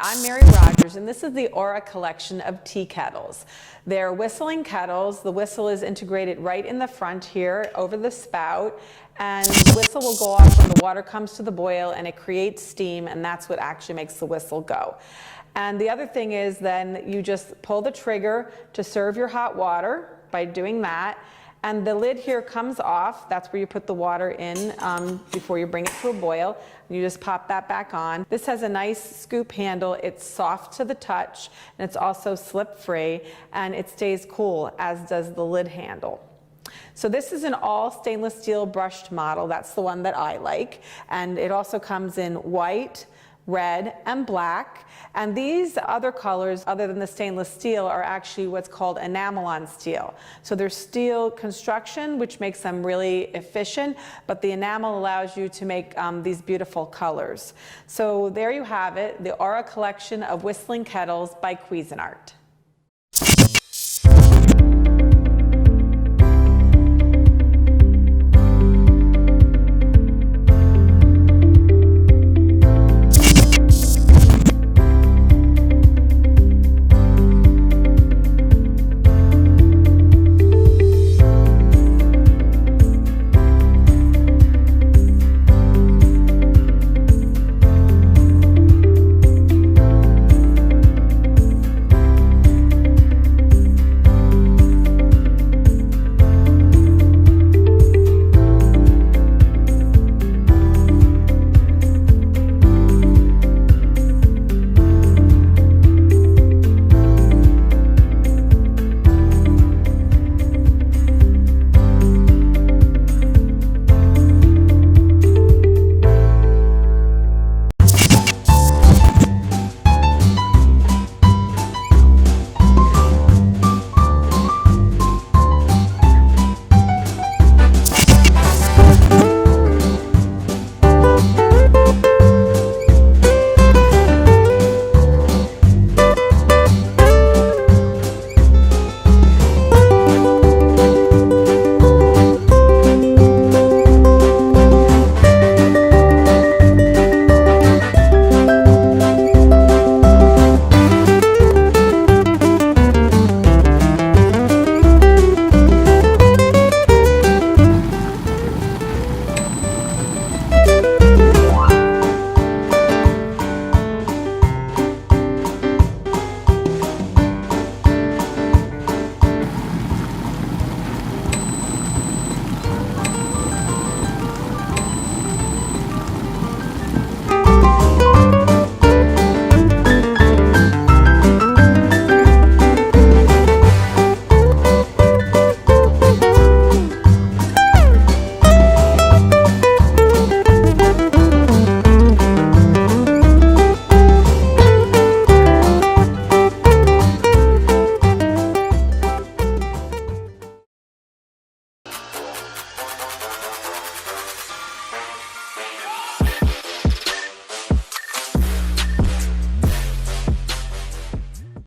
I'm Mary Rogers, and this is the Aura collection of tea kettles. They're whistling kettles. The whistle is integrated right in the front here over the spout, and the whistle will go off when the water comes to the boil, and it creates steam, and that's what actually makes the whistle go. And the other thing is then you just pull the trigger to serve your hot water by doing that. And the lid here comes off. That's where you put the water in before you bring it to a boil. You just pop that back on. This has a nice scoop handle. It's soft to the touch, and it's also slip-free, and it stays cool, as does the lid handle. So this is an all stainless steel brushed model. That's the one that I like. And it also comes in white, red, and black. And these other colors, other than the stainless steel, are actually what's called enamel-on steel. So they're steel construction, which makes them really efficient, but the enamel allows you to make these beautiful colors. So there you have it, the Aura collection of whistling kettles by Cuisinart.